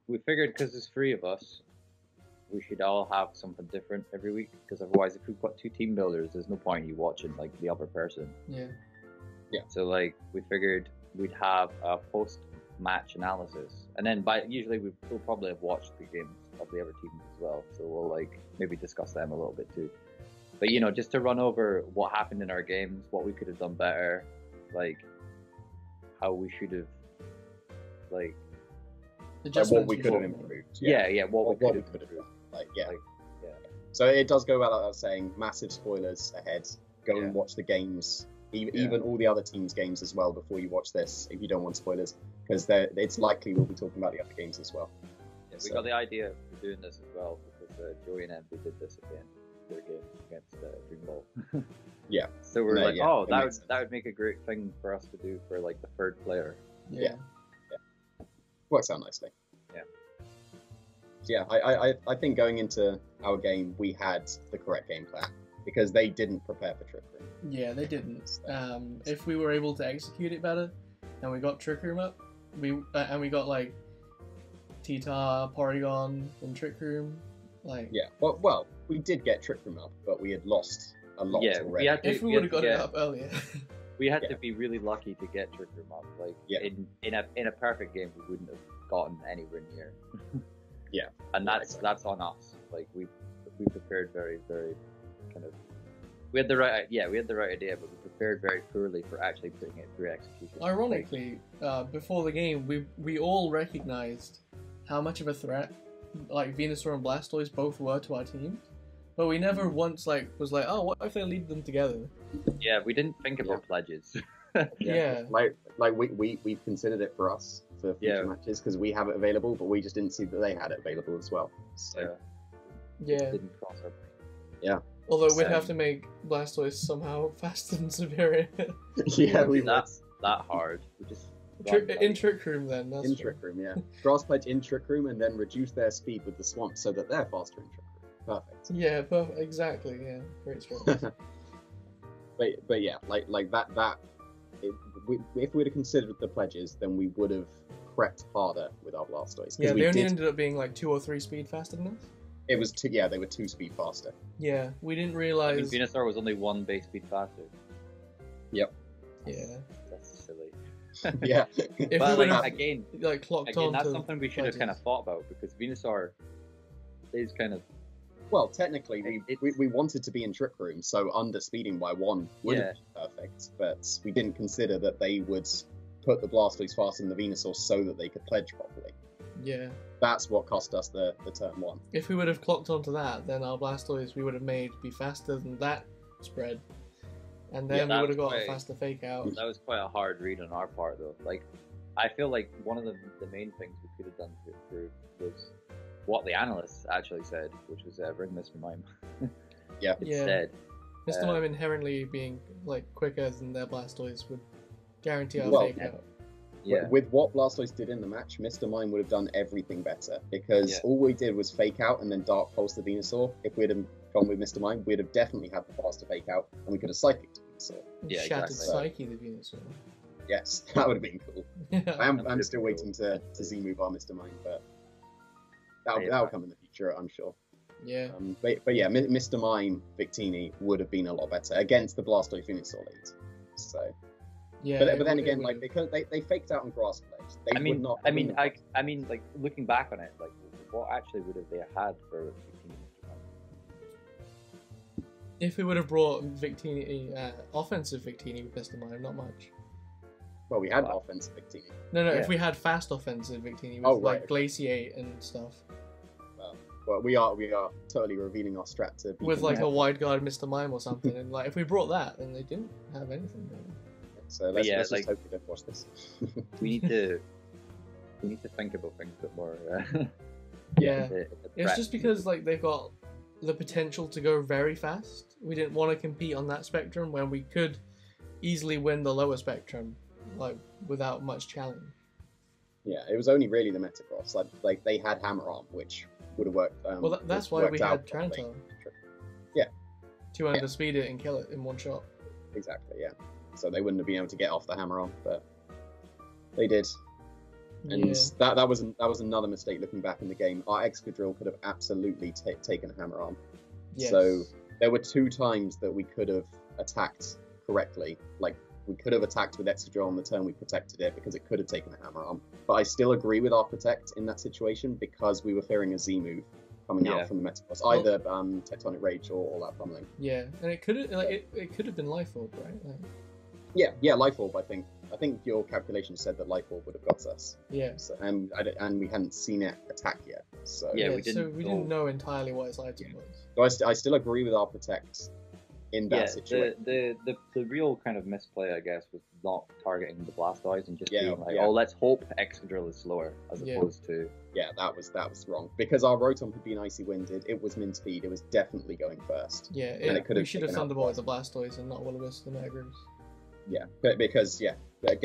we figured because there's three of us, we should all have something different every week. Because otherwise, if we've got two team builders, there's no point in you watching like the other person. Yeah. So like we figured we'd have a post-match analysis, and then usually we'll probably have watched the games of the other teams as well. So we'll like maybe discuss them a little bit too. But just to run over what happened in our games, what we could have done better, like how we should have, like what we could have improved. What we could have done. So it does go without saying, massive spoilers ahead. Go and watch the games, even all the other teams' games as well before you watch this, if you don't want spoilers, because it's likely we'll be talking about the other games as well. Yeah, we got the idea for doing this as well because Joey and Envy did this again. Their game against Dream Ball. Yeah. So we're that would make a great thing for us to do for like the third player. Yeah. Works out nicely. Yeah. I think going into our game we had the correct game plan because they didn't prepare for Trick Room. Yeah, they didn't. If we were able to execute it better, and we got Trick Room up, we got like T-Tar, Porygon, and Trick Room. Like well, we did get Trick Room up, but we had lost a lot already. If we would have got it up earlier. We had to be really lucky to get Trick Room up. Like in a perfect game, we wouldn't have gotten anywhere near. And that's on us. Like we prepared very, very kind of. We had the right idea, but we prepared very poorly for actually putting it through execution. Ironically, before the game, we all recognized how much of a threat like Venusaur and Blastoise both were to our teams, but we never once was like, oh, what if they lead them together? Yeah, we didn't think about pledges. We've considered it for us for future matches because we have it available, but we just didn't see that they had it available as well. So didn't cross our brain. Although we'd have to make Blastoise somehow faster than Severe. That's that hard. We just in Trick Room then. That's Trick Room, Grass Pledge in Trick Room and then reduce their speed with the swamp so that they're faster in Trick Room. Perfect. Yeah, perfect. Exactly. Yeah, great strategy. but yeah, like that. If we'd have considered the pledges, then we would have prepped harder with our Blastoise. Yeah, they only ended up being like 2 or 3 speed faster than us. It was they were 2 speed faster. Yeah, we didn't realize. I think Venusaur was only 1 base speed faster. Yep. Yeah. That's silly. Yeah. If but we again, clocked on. That's something we should have kind of thought about because Venusaur is kind of. Well, technically, we wanted to be in Trick Room, so underspeeding by 1 would have been perfect, but we didn't consider that they would put the Blastoise faster than the Venusaur so that they could pledge properly. Yeah. That's what cost us the turn 1. If we would have clocked onto that, then our Blastoise we would have made be faster than that spread. And then we would have got a faster fake out. That was quite a hard read on our part though. Like, I feel like one of the main things we could have done to improve was what the analysts actually said, which was bring Mr. Mime. Instead. Mr. Mime inherently being like quicker than their Blastoise would guarantee our fake out. Yeah. With what Blastoise did in the match, Mr. Mime would have done everything better because all we did was fake out and then Dark Pulse the Venusaur. If we'd have gone with Mr. Mime, we'd have definitely had the faster fake out and we could have Psychic the Venusaur. Shattered Psyche the Venusaur. Yes, that would have been cool. I'm still waiting to Z-move our Mr. Mime, but that'll come in the future, I'm sure. Yeah. But yeah, Mr. Mime Victini would have been a lot better against the Blastoise Venusaur lead. So. Yeah, but then again, like they faked out on Grass Pledge. I mean, like looking back on it, like what actually would have they had for Victini? If we would have brought Victini, offensive Victini with Mr. Mime, not much. Well, we had offensive Victini. No, if we had fast offensive Victini with Glaciate and stuff. Well, we are totally revealing our strat to with like a wide guard Mr. Mime or something, and like if we brought that, then they didn't have anything. So let's just hope we don't watch this. we need to think about things a bit more. It's just because like they've got the potential to go very fast. We didn't want to compete on that spectrum when we could easily win the lower spectrum, like without much challenge. Yeah, it was only really the Metagross. Like they had Hammer Arm, which would have worked. Well, that's why we had Trantor. Yeah. To underspeed it and kill it in one shot. Exactly. Yeah. So they wouldn't have been able to get off the Hammer Arm, but they did. And Yeah. that was another mistake looking back in the game. Our Excadrill could have absolutely taken a hammer arm. Yes. So there were 2 times that we could have attacked correctly. Like, we could have attacked with Excadrill on the turn we protected it because it could have taken a hammer arm. But I still agree with our protect in that situation because we were fearing a Z move coming out from the Metagross, either Tectonic Rage or All Out Pummeling. Yeah, and it could have it could have been Life Orb, right? Like, Yeah, Life Orb. I think your calculation said that Life Orb would have got us. yeah. So, and we hadn't seen it attack yet. So Yeah, we so didn't we know. didn't know entirely what his item was. So I still agree with our protect in that Yeah, situation. the real kind of misplay, I guess, was not targeting the Blastoise and just Yeah, being like, yeah. oh, let's hope Excadrill is slower, as Yeah. opposed to Yeah, that was wrong because our Rotom had been icy winded. It was min speed. It was definitely going first. Yeah, And it could we have should have taken out Thunderbolted the Blastoise and not Will-O-Wisp the Metagross. Yeah, because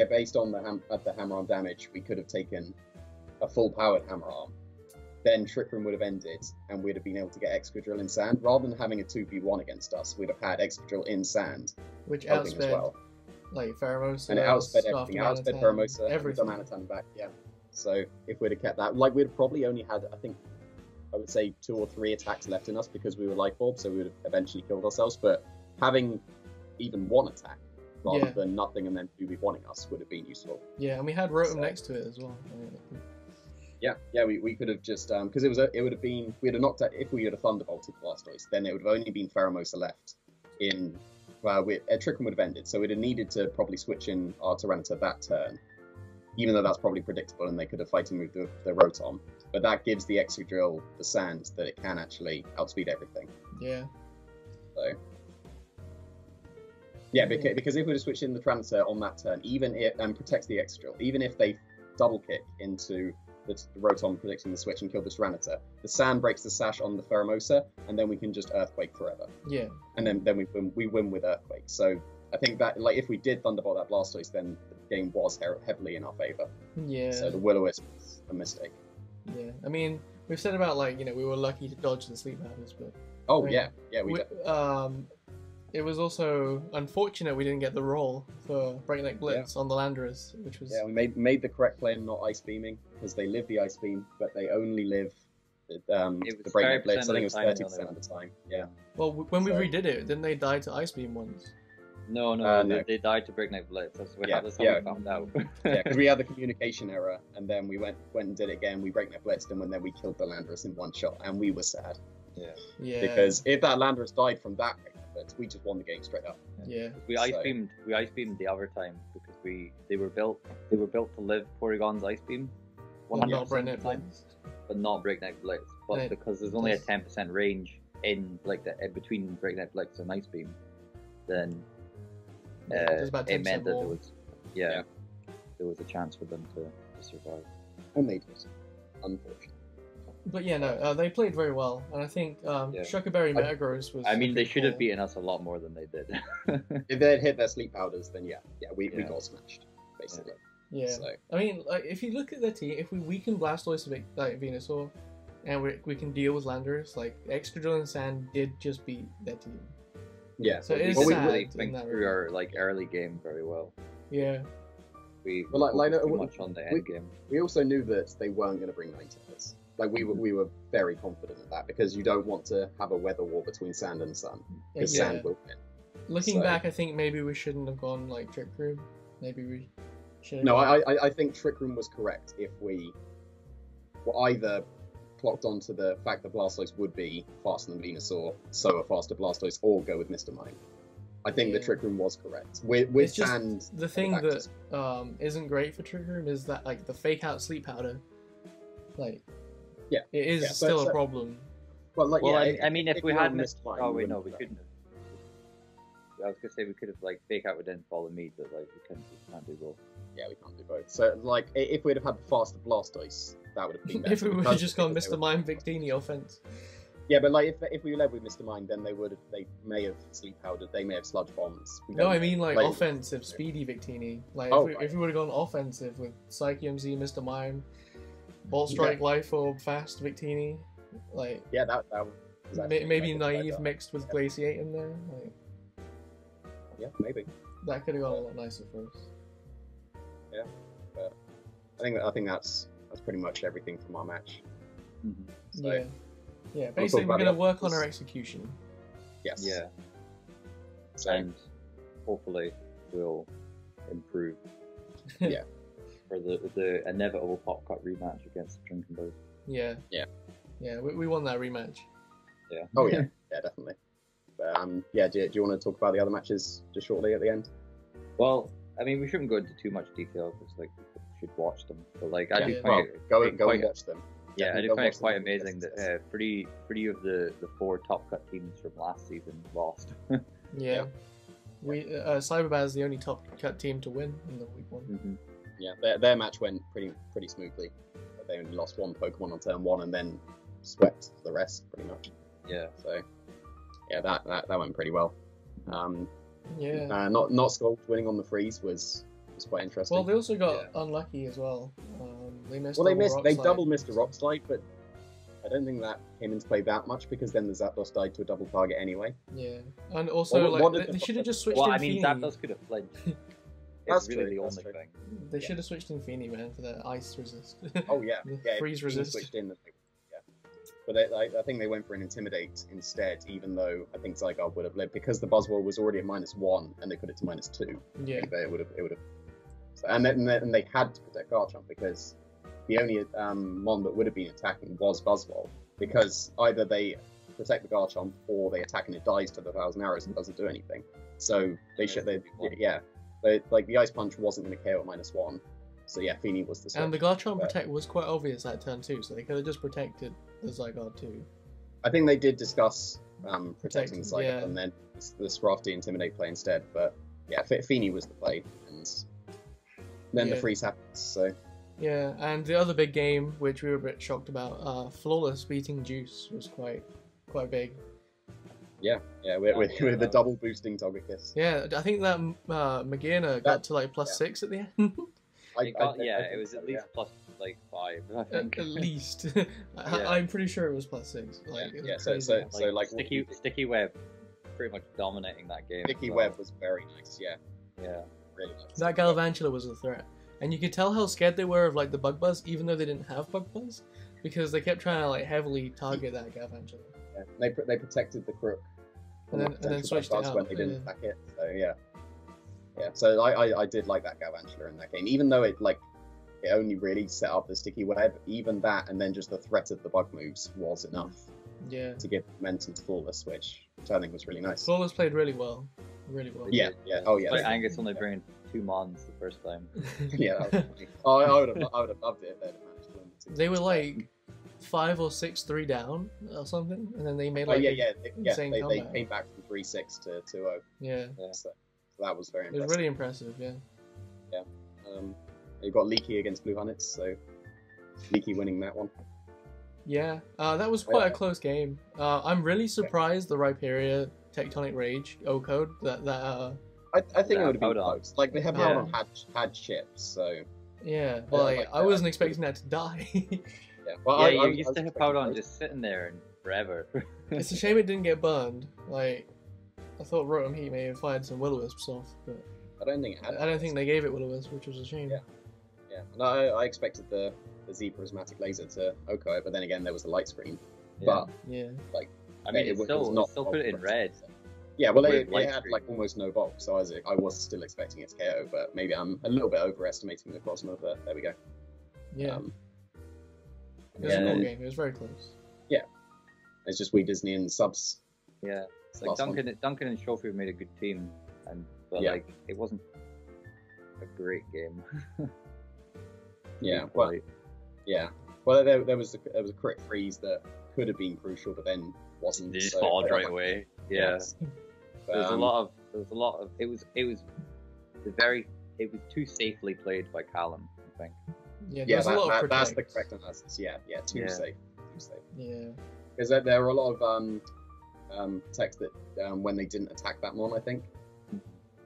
based on the hammer arm damage, we could have taken a full powered hammer arm. Then Trick Room would have ended, and we'd have been able to get Excadrill in sand rather than having a 2v1 against us. We'd have had Excadrill in sand, Which helping outsped as well. like Pheromosa, And it outsped Scarf everything. Outsped Manatan, Pheromosa, everything. Manatan back. Yeah. So if we'd have kept that, like we'd have probably only had, I would say 2 or 3 attacks left in us because we were Life Orb, so we would have eventually killed ourselves. But having even 1 attack rather than nothing and then 2v1ing us would have been useful. Yeah, and we had Rotom So- next to it as well. Yeah, we could have just because it would have been we'd have knocked out if we had a Thunderbolted Blastoise, then it would have only been Pheromosa left in. Trick Room would have ended, so we'd have needed to probably switch in our Tyranitar that turn, even though that's probably predictable and they could have fighting moved the Rotom. But that gives the Excadrill the sand that it can actually outspeed everything. Yeah. So yeah, because if we would have switched in the Tyranitar on that turn, and protects the Excadrill, even if they double kick into the Rotom predicting the switch and kill the Tyranitar, the sand breaks the sash on the Pheromosa, and then we can just Earthquake forever. Yeah. And then we win with Earthquake. So I think that like if we did Thunderbolt that Blastoise, then the game was heavily in our favor. Yeah. So the Will-O-Wisp was a mistake. Yeah. I mean, we've said about we were lucky to dodge the Sleep Powders, but Oh Right. yeah, we did. it was also unfortunate we didn't get the roll for Breakneck Blitz on the Landorus, which was Yeah, we made the correct play in not Ice Beaming because they live the Ice Beam, but they only live the Breakneck 30% Blitz. I think it was of the time 30% of the time. Yeah. well. When we So- redid it, didn't they die to Ice Beam once? no, No. they died to Breakneck Blitz. That's how Yeah, we yeah. found out. Yeah, because we had the communication error, and then we went and did it again. We Breakneck Blitzed, and then we killed the Landorus in one shot, and we were sad Yeah. Yeah. because if that Landorus died from that Breakneck Blitz, we just won the game straight up. Yeah. We ice beamed the other time because they were built to live Porygon's ice beam, Well, 100% not of the Breakneck time, Blitz. but not Breakneck Blitz. But Right. because there's only a Does- 10% range in in between Breakneck Blitz and ice beam, then There's about it 10% meant that more. there was there was a chance for them to survive. And they did, unfortunately. But yeah, no, they played very well, and I think Shuckerberry Metagross was. I mean, they looking should have for- beaten us a lot more than they did. If they had hit their Sleep Powders, then we Yeah. got smashed basically. Yeah. So I mean, like, if you look at their team, if we weaken Blastoise like Venusaur, and we can deal with Landorus, like Excadrill and Sand did just beat their team. yeah. So it is we sad really in think that through our early game very well. Yeah. We Well, like, focused too we- much on the end game. We also knew that they weren't going to bring 9 tiers. Like we were very confident of that because you don't want to have a weather war between Sand and Sun because Yeah. Sand will win. Looking So- back, I think maybe we shouldn't have gone like Trick Room. Maybe we should. No, I think Trick Room was correct if we were either clocked onto the fact that Blastoise would be faster than Venusaur, so a faster Blastoise, or go with Mr. Mime. I think the Yeah. Trick Room was correct. With It's just Sand, the thing back that to- isn't great for Trick Room is that like the fake out Sleep Powder, like Yeah. it is Yeah, so- still so- a problem. well, like, Well, yeah, I mean, if we you had were missed, Mime, oh you wait, no, wouldn't we have couldn't have. I was gonna say we could have fake out with then follow me, but we can't do both. Yeah, we can't do both. So, like, if we'd have had the faster Blastoise, that would have been better. If we would have because- just gone because they Mr. Mime Victini offense. Yeah, but like, if we led with Mr. Mime, then they may have sleep powdered, they may have sludge bombs. We No, don't I know. mean like offensive, speedy Victini. Like Oh, if right. we would have gone offensive with Psychium Z, Mr. Mime, Bolt Strike, Life Orb, Fast Victini, like Yeah, that was actually maybe better. Naive mixed with Glaciate in there, like Yeah, maybe. that could have gone a lot nicer for us. I think that's pretty much everything from our match. Mhm. So, Yeah. Basically, we're about gonna the work on others. our execution. yes. Yeah, So, and hopefully we'll improve. Yeah. For the inevitable Pop Cut rematch against Drinking Boys. Yeah. Yeah. Yeah. We won that rematch. Yeah. oh yeah, yeah, definitely. But yeah, do you want to talk about the other matches just shortly at the end? Well, I mean, we shouldn't go into too much detail because like people should watch them. But like, I do Yeah. find Well, it go quite, and watch them. yeah, I Definitely do go find it watch them quite and amazing listen to that three of the 4 Top Cut teams from last season lost. Yeah. We Cyberbad is the only top cut team to win in the week 1. Mhm. Yeah, their match went pretty smoothly. They only lost one Pokemon on turn 1 and then swept the rest pretty much. Yeah. So yeah, that went pretty well. Yeah. Not Skull winning on the freeze was quite interesting. Well, they also got unlucky as well. They missed. They double missed a rock slide, but I don't think that came into play that much because then the Zapdos died to a double target anyway. Yeah, and also What did they the- should have just switched Well, in I mean, Feeny. Zapdos could have flinched. That's It's really true, the that's only true. thing. They should have switched in Feeny, man, for the ice resist. Oh yeah, The yeah. freeze if Feeny resist. switched in, then but I think they went for an Intimidate instead, even though I think Zygarde would have lived because the Buzzwole was already at -1 and they put it to -2. Yeah. I think it would have. So, and they had to protect Garchomp because the only mon that would have been attacking was Buzzwole because either they protect the Garchomp or they attack and it dies to the 1,000 arrows and doesn't do anything. So like the Ice Punch wasn't going to KO at -1. So yeah, Feeny was the switch. And the Garchomp protect was quite obvious that turn too, so they could have just protected the Zygarde too. I think they did discuss protecting the Zygarde yeah. and then the Scrafty Intimidate play instead. But yeah, Feeny was the play, and then the freeze happens. So yeah, and the other big game, which we were a bit shocked about, Flawless beating Juice was quite big. yeah, with the double boosting Togekiss. Yeah, I think that Magearna got to like +6 at the end. It was at least plus like 5. I think. At least. Yeah. I'm pretty sure it was +6. Like, it was So crazy. like Sticky Web, pretty much dominating that game. Sticky as well. Web was very nice. Yeah, Yeah. really nice. That Galvantula was a threat. And you could tell how scared they were of like the Bug Buzz, even though they didn't have Bug Buzz, because they kept trying to like heavily target that Galvantula. Yeah. They protected the Crook And then switched it when out. they didn't attack it. So yeah. So I did like that Galvantula in that game, even though it only really set up the Sticky Web. Even that, and then just the threat of the bug moves was enough Yeah. to give momentum to Flawless, which I think was really nice. Flawless played really well. Really well. Yeah. Oh yeah. Like Angus only bringing 2 mons the first time. Yeah. That was funny. I would have loved it if they'd have managed to win the 2. They were like 5 or 6-3 down or something, and then they made like insane They comeback. came back from 3-6 to 2-0. Yeah. So that was very It was impressive. really impressive, yeah. You've got Leaky against Blue Hunnits, so Leaky winning that one. Yeah, that was quite a close game. I'm really surprised the Rhyperior Tectonic Rage O-Code I think it would have been Powder. close. Like, they have Yeah. had chips, so yeah, but like, I wasn't that. expecting that to die. yeah. Well, Yeah, I you used was to have expecting Powdon those. just sitting there and forever. It's a shame it didn't get burned. Like, I thought Rotom Heat may have fired some Will-O-Wisps off, but I don't think it had. I don't think they gave it Will-O-Wisp, which was a shame. Yeah. Yeah, no, I expected the Z prismatic laser to Oko it, but then again there was the light screen. Yeah. Yeah. I mean, it it's was still not put it in bulk. red. Yeah, well, With it light had screen. like almost no bulk, so I was still expecting it to KO, but maybe I'm a little bit overestimating the Cosmo, but there we go. Yeah. Um, It was a yeah, cool game. It was very close. It's just we Disney and subs. Yeah, it's like Last one. Duncan and Schofield made a good team, but Yeah. like it wasn't a great game. Yeah, Didn't well, quite. yeah. Well, there was a crit freeze that could have been crucial, but then wasn't. They just so- followed right away. Yeah, But, there was a lot of. It was too safely played by Callum, I think. Yeah, there Yeah, was a lot of that's the protects. correct analysis. Yeah, too Yeah. safe. Too safe. Yeah. Because there were a lot of protects that when they didn't attack that mon, I think.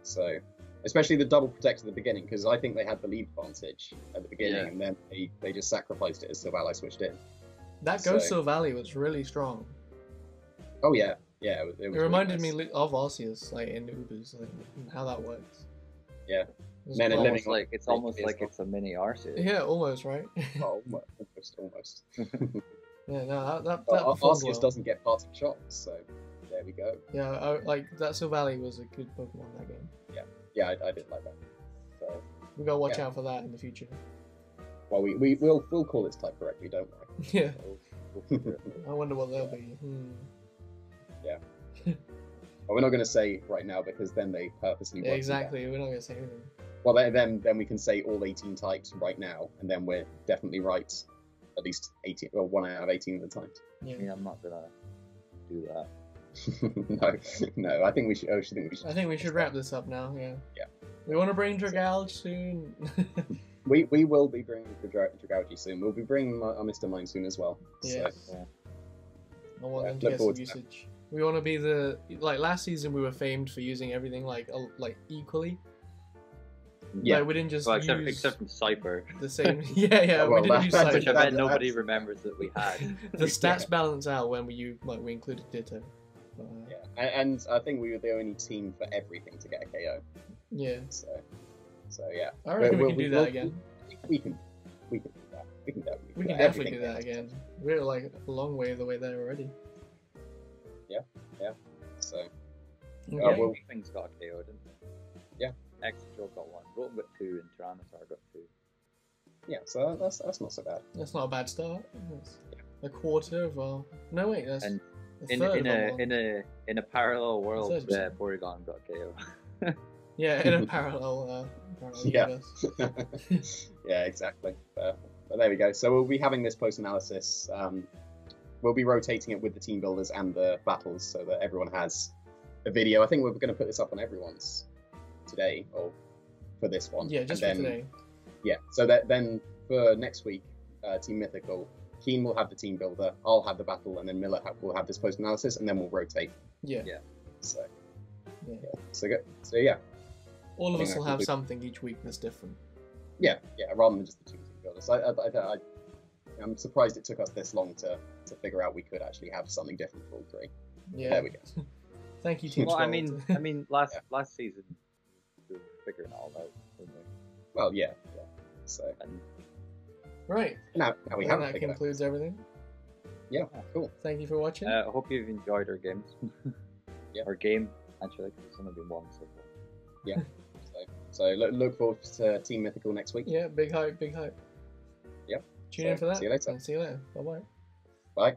So, especially the double protect at the beginning, because I think they had the lead advantage at the beginning, Yeah. and then they just sacrificed it as Silvally switched in. That So- Ghost Valley was really strong. Oh yeah, yeah. It was It really reminded nice. me of Arceus, like in Ubers, like how that works. was Men cool. are living Almost like it's almost like it's a mini Arceus. Yeah, almost, right? Oh, almost. Yeah, no, that Well, performed Arceus well. doesn't get parting shots, so there we go. Yeah, like that Silvally was a good Pokemon in that game. Yeah, I did like that. So, We gotta watch Yeah. out for that in the future. well, we'll call its type correctly, don't worry. Yeah, We'll figure it out. I wonder what they'll be. But we're not going to say right now because then they purposely Yeah, won't do exactly. We're not gonna say anything. that. Well, then we can say all 18 types right now, and then we're definitely right at least 18, or 1 out of 18 of the times. Yeah. Yeah, I'm not gonna do that. no. I think we should. I think we should wrap this up now. Yeah. Yeah. We want to bring Dragalge soon. We will be bringing Dragouchi soon. We'll be bringing our Mr. Mime soon as well. Yeah. So, I want them to look get some forward to that. usage. We want to be like last season. We were famed for using everything like equally. Yeah. Like, we didn't just Well, use except from Cypher, the same. Yeah. Well, we didn't use that's- which I Cypher. bet nobody remembers that we had. The stats balance out when we included Ditto. But, yeah, and I think we were the only team for everything to get a KO. yeah. So yeah. I reckon we We'll- can do we'll- that again. We can do that. We can definitely. We can that. definitely do Everything. that again. We're like a long way the way there already. So Okay. well- Things got a KO, didn't they? Yeah. Extra got 1. Rotom got 2, and Tyrannosaur got 2. yeah, so that's not so bad. That's not a bad start. That's a quarter of our. No wait, that's And a In third in of our a one. in a parallel world, 30%. Porygon got KO. Yeah, in a parallel Yeah. universe. Yeah, exactly. But there we go. So we'll be having this post analysis. We'll be rotating it with the team builders and the battles, so that everyone has a video. I think we're going to put this up on everyone's today, or for this one. Yeah, just and for then, today. Yeah. So that then for next week, Team Mythical, Kean will have the team builder, I'll have the battle, and then Miller will have this post analysis, and then we'll rotate. Yeah. Yeah. So Yeah. So good. So yeah. All of I us think will that have could be- something each week that's different. Yeah, rather than just the two team builders. I'm surprised it took us this long to figure out we could actually have something different for all three. Yeah. There we go. Thank you, Team Well, I Scroll. mean, last season we were figuring it all out, weren't we? Well, yeah. So And Right. now we And have that figured out. concludes everything. Yeah, cool. Thank you for watching. I hope you've enjoyed our games. Yeah. Our game, actually, because it's only been one so far. So look forward to Team Mythical next week. Yeah, big hype, big hype. Yep. Tune in So, for that. see you later. And see you later. Bye bye. Bye.